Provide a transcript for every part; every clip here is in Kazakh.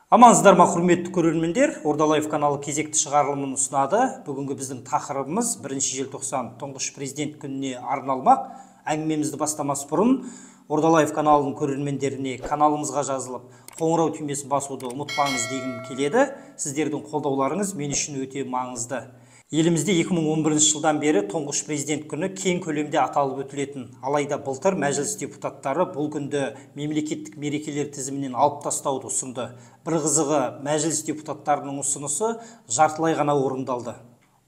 Амансыздар ма, құрметті көрермендер, Ордалаев каналы кезекті шығарылымын ұсынады. Бүгінгі біздің тақырыбымыз 1 желтоқсан тұңғыш президент күніне арналмақ. Әңгімемізді бастамас бұрын Ордалаев каналының көрермендеріне каналымызға жазылып, қоңырау түймесін басуды ұмытпаңыз дегім келеді. Сіздердің қолдауларыңыз мен үшін өте маңызды. Елімізде 2011 жылдан бері тұңғыш президент күні кең көлемде аталып өтілетін. Алайда былтыр мәжіліс депутаттары бұл күнді мемлекеттік мерекелер тізімінен алып тастауды ұсынды. Бір қызығы, мәжіліс депутаттарының ұсынысы жартылай ғана орындалды.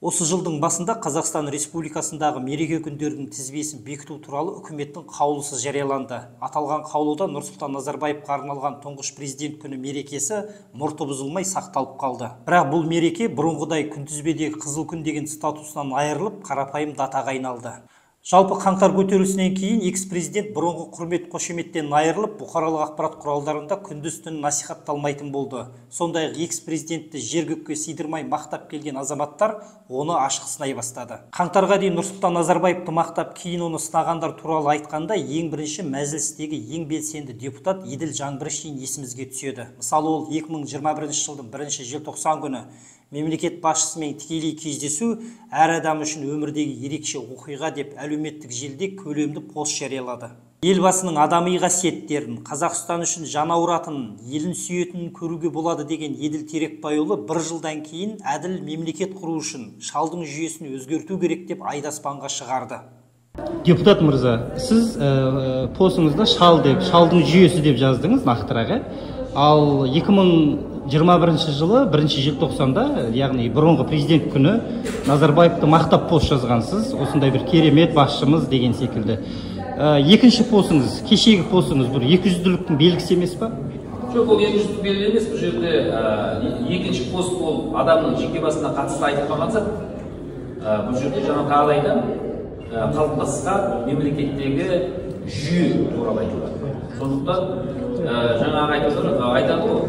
Осы жылдың басында Қазақстан Республикасындағы мереке күндердің тізбесін бекіту туралы үкіметтің қаулысы жарияланды. Аталған қаулыда Нұрсұлтан Назарбаевқа арналған тұңғыш президент күні мерекесі мұрты бұзылмай сақталып қалды. Бірақ бұл мереке бұрынғыдай күнтізбедегі қызыл күн деген статусынан айырылып, қарапайым датаға айналды. Жалпы қаңтар көтерілісінен кейін экс-президент бұрынғы құрмет қошеметтен айырылып, бұқаралық ақпарат құралдарында күндіз-түн насихатталмайтын болды. Сондай-ақ экс-президентті жер-көкке сыйдырмай мақтап келген азаматтар оны ашық сынай бастады. Қаңтарға дейін Нұрсұлтан Назарбаевты мақтап, кейін оны сынағандар туралы айтқанда, ең бірінші мәжілістегі ең белсенді депутат Еділ Жаңбыршин есімізге түседі. Мысалы, ол 2021 жылдың 1 желтоқсан күні мемлекет басшысымен тікелей кездесу әр адам үшін өмірдегі ерекше оқиға деп әлеуметтік желіде көлемді пост жариялады. Елбасының адами қасиеттерін, Қазақстан үшін жан ауыратынын, елін сүйетінін көруге болады деген Еділ Терекбайұлы бір жылдан кейін әділ мемлекет құру үшін шалдың жүйесін өзгерту керек деп айдаспанға шығарды. Депутат мырза, сіз постыңызда шалдың жүйесі деп жаздыңыз нақтырақ. Ал 2021 жылы 1 желтоқсанда, яғни бұрынғы президент күні Назарбаевты мақтап пост жазғансыз, осындай бір керемет басшымыз деген секілді. Екінші постыңыз, кешегі постыңыз бір 200-ліктің белгісі емес па? Жоқ, ол 200-лік белгі емес. Бұл жерде екінші пост ол адамның жеке басына қатысты айтылмаған зат. Бұл жерде жаңа тағдайдан қалыптасқан мемлекеттегі жүйе туралы айтылады. Сондықтан жаңағы айтады ғой,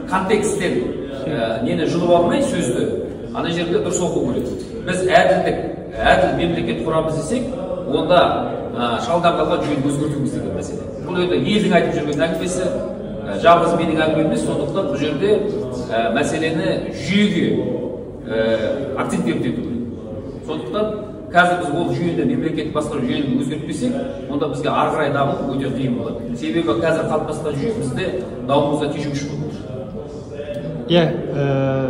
контексттен нені жұлып алмай сөзді ана жерде дұрыс оқу керек. Біз әділ мемлекет құрамыз десек, онда шалдан қалған жүйені өзгертуіміз деген мәселе. Бұл енді елдің айтып жүрген әңгімесі, жалғыз менің әңгімем емес. Сондықтан бұл жерде мәселені жүйеге акцент беріп кету керек. Сондықтан қазір біз ол жүйені, мемлекет басқару жүйені өзгертпесек, онда бізге ары қарай даму өте қиын болады. Себебі қазір қалыптасқан жүйе бізде дамуымызға тежегіш болады.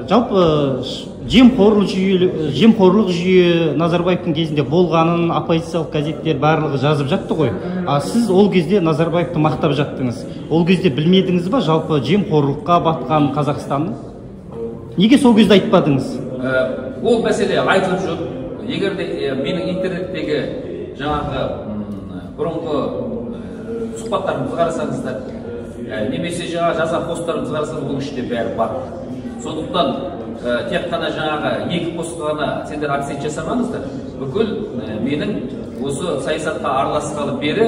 Жалпы жемқорлық жүйе Назарбаевтың кезінде болғанын оппозициялық газеттер барлығы жазып жатты ғой. Сіз ол кезде Назарбаевты мақтап жаттыңыз. Ол кезде білмедіңіз ба жалпы жемқорлыққа батқан Қазақстанның? Неге сол кезде айтпадыңыз? Ол мәселе айтылып жүр. Егер де менің интернеттегі жаңағы бұрынғы сұхбаттарымызды қарасаңыздар, немесе жаңа жазған посттарымызды қарасаңыз, бұл іште бәрі бар. Сондықтан тек қана жаңағы екі постқа ғана сендер акцент жасамаңыздар. Бүкіл менің осы саясатқа араласқалы бері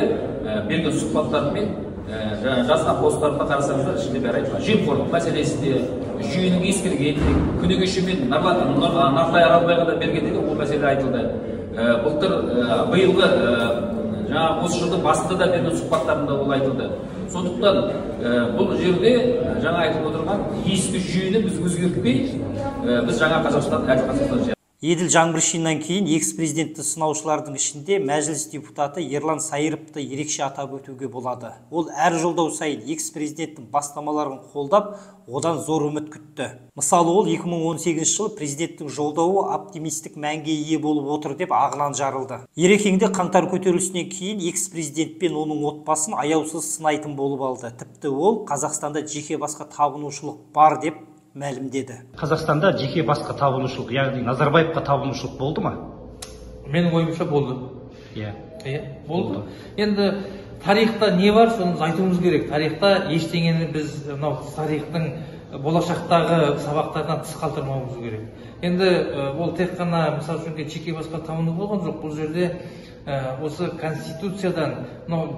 берген сұхбаттарыммен жазған посттарымда қарасаңыздар, ішінде бәрі айтылған. Жемқорлық мәселесінде, жүйенің ескіргендігі, күні кеше мен Нартай Аралбайға да бергендегі ол мәселе айтылды. Былтыр биылғы жаңа осы жылдың басында да берген сұхбаттарымда ол айтылды. Сондықтан бұл жерде жаңа айтылып отырған ескі жүйені біз өзгертпей, біз жаңа Қазақстан, әділ Қазақстан. Еділ Жаңбыршиннан кейін экс-президентті сынаушылардың ішінде мәжіліс депутаты Ерлан Сайыровты ерекше атап өтуге болады. Ол әр жолдау сайын экс-президенттің бастамаларын қолдап, одан зор үміт күтті. Мысалы, ол 2018 жылы президенттің жолдауы оптимистік мәнге ие болып отыр деп ағынан жарылды. Ерекеңде қаңтар көтерілісінен кейін экс-президент пен оның отбасын аяусыз сынайтын болып алды. Тіпті ол Қазақстанда жеке басқа табынушылық бар деп мәлімдеді. Қазақстанда жеке басқа табынушылық, яғни Назарбаевқа табынушылық болды ма? Менің ойымша болды. Болды. Енді тарихта не бар, соны айтуымыз керек. Тарихта ештеңені біз тарихтың болашақтағы сабақтарынан тыс қалдырмауымыз керек. Енді ол тек қана мысалы үшін жеке басқа табыну болған жоқ. Бұл жерде осы конституциядан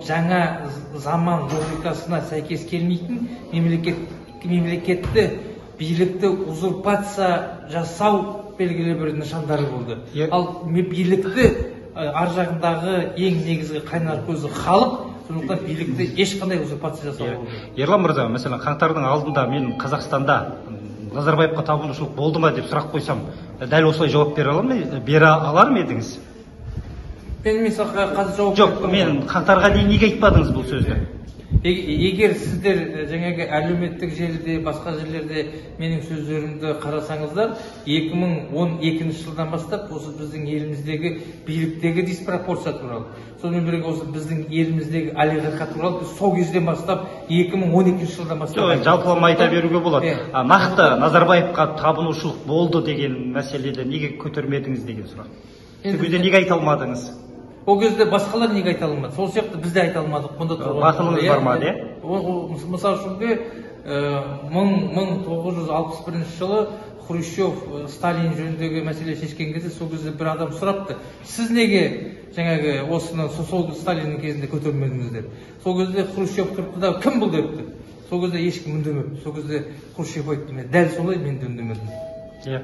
жаңа заман логикасына сәйкес келмейтін мемлекетті билікті узурпация жасау белгілі бір нышандары болды. Ал билікті ар жағындағы ең негізгі қайнар көзі халық, сондықтан билікті ешқандай узурпация жасауға болмайды. Ерлан мырза, мәселен қаңтардың алдында мен Қазақстанда Назарбаевқа табынушылық болды ма деп сұрақ қойсам, дәл осылай жауап бере алар ма едіңіз? Мен қазір жауап Жоқ, мен қаңтарға дейін неге айтпадыңыз бұл сөзді? Егер сіздер жаңағы әлеуметтік желіде, басқа жерлерде менің сөздерімді қарасаңыздар, 2012 жылдан бастап осы біздің еліміздегі биліктегі диспропорция туралы, сонымен бірге осы біздің еліміздегі олигархия туралы біз сол кезден бастап 2012 жылдан бастап жалпылама айта беруге болады. Нақты Назарбаевқа табынушылық болды деген мәселеде неге көтермедіңіз деген сұрақ. Сол кезде неге айта алмадыңыз? Ол кезде басқалар неге айта алмады? Сол сияқты біз де айта алмадық. Батылыңыз бар ма, де? Мысал үшін 1961 жылы Хрущев Сталин жөніндегі мәселе шешкен кезде сол кезде бір адам сұрапты. Сіз неге жаңағы осыны сол Сталиннің кезінде көтермедіңіздер? Сол кезде Хрущев тұрды да кім бұл депті. Сол кезде ешкім үндемеді. Сол кезде Хрущев айтты, дәл солай мен де үндемедім.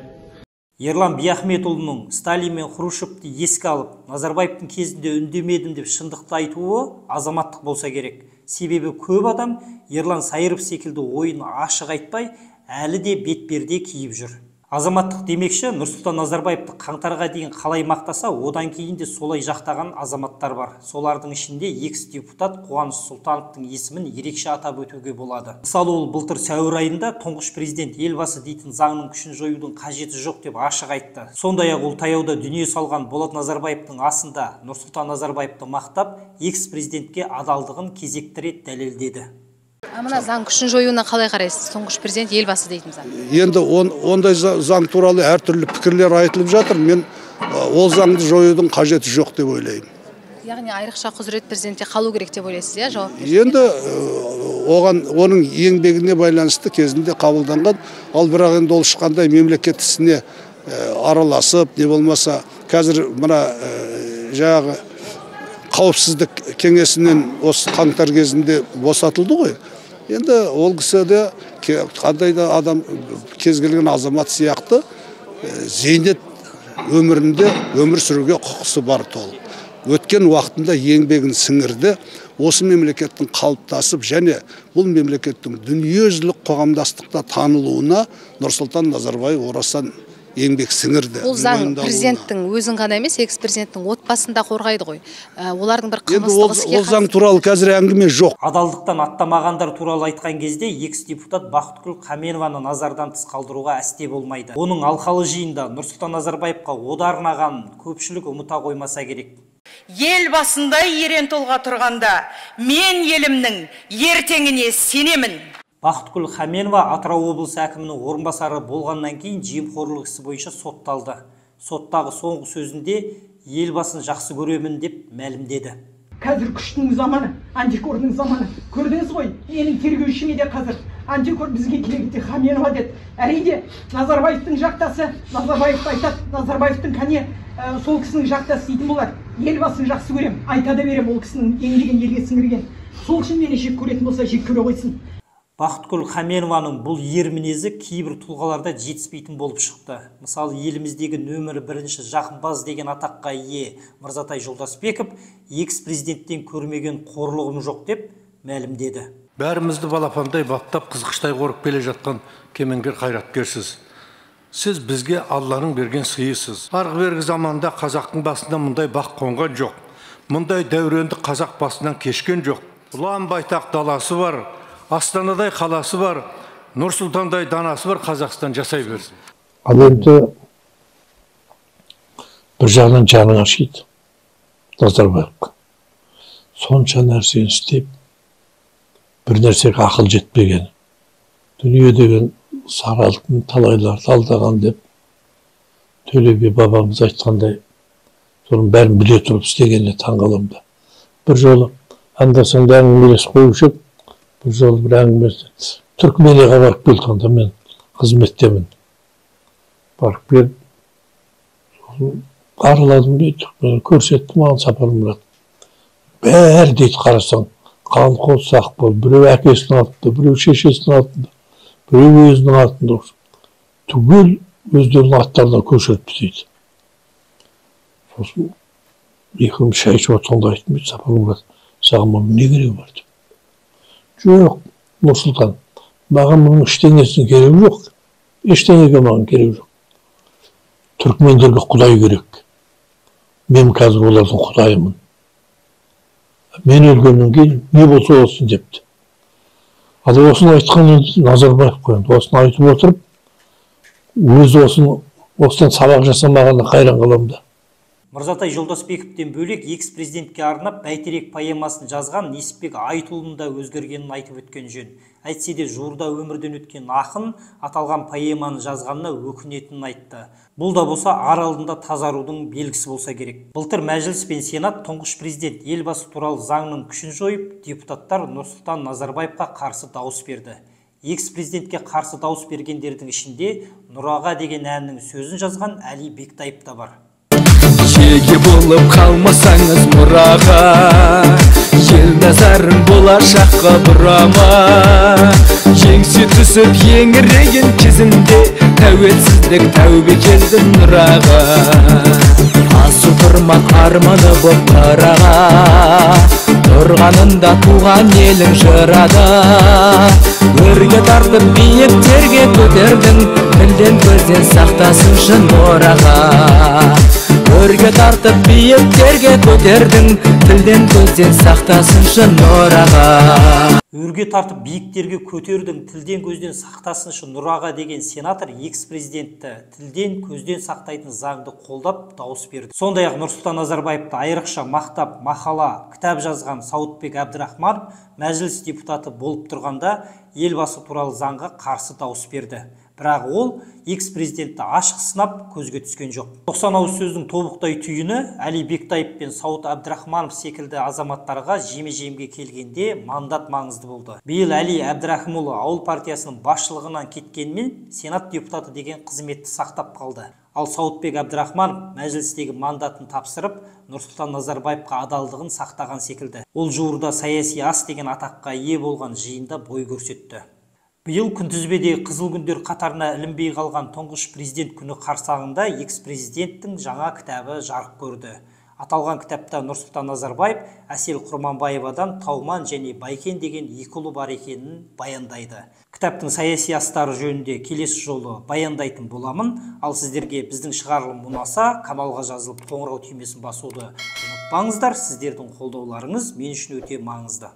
Ерлан Биахметұлының Сталин мен Хрущевті еске алып, Назарбаевтың кезінде үндемедім деп шындықты айтуы азаматтық болса керек. Себебі көп адам Ерлан Сайыров секілді ойын ашық айтпай, әлі де бетперде киіп жүр. Азаматтық демекші, Нұрсұлтан Назарбаевты қаңтарға дейін қалай мақтаса, одан кейін де солай жақтаған азаматтар бар. Солардың ішінде экс-депутат Қуаныш Сұлтановтың есімін ерекше атап өтуге болады. Мысалы, ол былтыр сәуір айында тұңғыш президент елбасы дейтін заңның күшін жоюдың қажеті жоқ деп ашық айтты. Сондай-ақ ол таяуда дүние салған Болат Назарбаевтың асында Нұрсұлтан Назарбаевты мақтап, экс-президентке адалдығын кезекті рет дәлелдеді. Мына заң күшін жоюына қалай қарайсыз? Тұңғыш президент елбасы дейтін заң. Енді ондай заң туралы әртүрлі пікірлер айтылып жатыр. Мен ол заңды жоюдың қажеті жоқ деп ойлаймын. Яғни айрықша құзырет президентте қалу керек деп ойлайсыз, иә, жауап? Енді оның еңбегіне байланысты кезінде қабылданған, ал бірақ енді ол ешқандай мемлекет ісіне араласып, не болмаса, қазір мына жаңағы қауіпсіздік кеңесінен осы қаңтар кезінде босатылды ғой. Енді ол кісі де қандай да адам, кез келген азамат сияқты зейнет өмірінде өмір сүруге құқысы бар толық. Өткен уақытында еңбегін сіңірді, осы мемлекеттің қалыптасып және бұл мемлекеттің дүниежүзілік қоғамдастықта танылуына Нұрсұлтан Назарбаев орасан еңбек сіңірді. Ол заң президенттің өзін ғана емес, экс-президенттің отбасында қорғайды ғой. Олардың бір қылмыстық іске ол заң туралы қазір әңгіме жоқ. Адалдықтан аттамағандар туралы айтқан кезде экс-депутат Бақытгүл Қаменованы назардан тыс қалдыруға әсте болмайды. Оның алқалы жиында Нұрсұлтан Назарбаевқа ода арнаған көпшілік ұмыта қоймаса керек. Ел басындай ерен толға тұрғанда, мен елімнің ертеңіне сенемін. Бақытгүл Қаменова Атырау облысы әкімінің орынбасары болғаннан кейін жемқорлық ісі бойынша сотталды. Соттағы соңғы сөзінде елбасын жақсы көремін деп мәлімдеді. Қазір күштің заманы, антикордың заманы. Көрдіңіз ғой, менің тергеушіме де қазір антикор бізге керекті Қаменова деді. Әрине Назарбаевтың жақтасы, Назарбаевты айтады, Назарбаевтың кәне сол кісінің жақтасы дейтін болар. Елбасын жақсы көрем, айта да берем, ол кісінің еңбегін елге сіңірген. Сол үшін мені жек көретін болса жек көре қойсын. Бақытгүл Қаменованың бұл ер мінезі кейбір тұлғаларда жетіспейтін болып шықты. Мысалы, еліміздегі нөмірі 1-ші жақынбаз деген атаққа ие Мырзатай Жолдасбеков экс-президенттен көрмеген қорлығым жоқ деп мәлімдеді. Бәрімізді балапандай баптап қызғыштай қорып келе жатқан кемеңгер қайраткерсіз. Сіз бізге Алланың берген сыйысыз. Арғы бергі заманда қазақтың басында мұндай бақ қонған жоқ. Мұндай дәуренді қазақ басынан кешкен жоқ. Ұлан байтақ даласы бар, Астанадай қаласы бар, Нұрсұлтандай данасы бар, Қазақстан жасай берсін. Ал енді бір жағынан жаның ашиды Назарбаевқа. Сонша нәрсені істеп, бір нәрсеге ақыл жетпеген. Дүние деген сары алтын талайларды алдаған деп Төле би бабамыз айтқандай, соның бәрін біле тұрып істегеніне таңғаламын да. Бір жолы анда-санда әңгімелес қойып еді, бір жолы бір әңгімелес Түркменияға барып келдім, мен қызметтемін. Барып келіп, араладым дейді, көрсетті маған Сапармұрат. Бәрі дейді қарасаң, қан қосақ бол, біреу әкесінің артында, біреу шешесінің артында, біреу өзінің артында. Түгел өздерінің аттарына көшіріпті дейді. Сосын екеуміз шай ішіп отырғанда айттым, Сапармұрат, саған мұның не керегі бар деп. Жоқ, Нұрсұлтан, маған мұның ештеңесінің керегі жоқ. Ештеңеге маған керегі жоқ. Түркмендерге құдай керек. Мен қазір олардың құдайымын. Мен өлгеннен кейін не болса болсын депті. Ал осыны айтқан Назарбаев қойды. Осыны айтып отырып, өзі осыдан сабақ жасамағанына қайран қаламын да. Мырзатай Жолдасбековтен бөлек экс-президентке арнап бәйтерек поэмасын жазған Несіпбек Айтұлының да өзгергенін айтып өткен жөн. Әйтсе де жуырда өмірден өткен ақын аталған поэманы жазғанына өкінетінін айтты. Бұл да болса ар алдында тазарудың белгісі болса керек. Былтыр мәжіліс пен сенат тұңғыш президент елбасы туралы заңның күшін жойып, депутаттар Нұрсұлтан Назарбаевқа қарсы дауыс берді. Экс-президентке қарсы дауыс бергендердің ішінде Нұраға деген әннің сөзін жазған Әли Бектайып та бар. Еге болып қалмасаңыз мұраға, ел назарын болашаққа бұрама. Еңсе түсіп еңіреген кезінде тәуелсіздік тәубе келді Нұраға. Асыл тұрмақ арманы боп қараға, тұрғанында туған елің жырада. Өрге тартып биіктерге көтердің, тілден көзден сақтасыншы Нұраға. Өрге тартып биіктерге көтердің, тілден көзден сақтасыншы Нұраға. Өрге тартып биіктерге көтердің, тілден көзден сақтасыншы Нұраға деген сенатор экс-президентті тілден көзден сақтайтын заңды қолдап дауыс берді. Сондай-ақ Нұрсұлтан Назарбаевты айрықша мақтап мақала, кітап жазған Сауытбек Әбдірахманов мәжіліс депутаты болып тұрғанда елбасы туралы заңға қарсы дауыс берді. Бірақ ол экс-президентті ашық сынап көзге түскен жоқ. 90 ауыз сөздің тобықтай түйіні Әли Бектайып пен Сауыт Әбдірахманов секілді азаматтарға жеме-жемге келгенде мандат маңызды болды. Биыл Әли Әбдірахымұлы ауыл партиясының басшылығынан кеткенмен сенат депутаты деген қызметті сақтап қалды. Ал Сауытбек Әбдірахманов мәжілістегі мандатын тапсырып, Нұрсұлтан Назарбаевқа адалдығын сақтаған секілді. Ол жуырда саяси ас деген атаққа ие болған жиында бой көрсетті. Биыл күнтізбедегі қызыл күндер қатарына ілінбей қалған тұңғыш президент күні қарсаңында экс-президенттің жаңа кітабы жарық көрді. Аталған кітапта Нұрсұлтан Назарбаев Әсел Құрманбаевадан Тауман және Байкен деген екі ұлы бар екенін баяндайды. Кітаптың саяси астары жөнінде келесі жолы баяндайтын боламын. Ал сіздерге біздің шығарылым ұнаса, каналға жазылып қоңырау түймесін басуды ұмытпаңыздар. Сіздердің қолдауларыңыз мен үшін өте маңызды.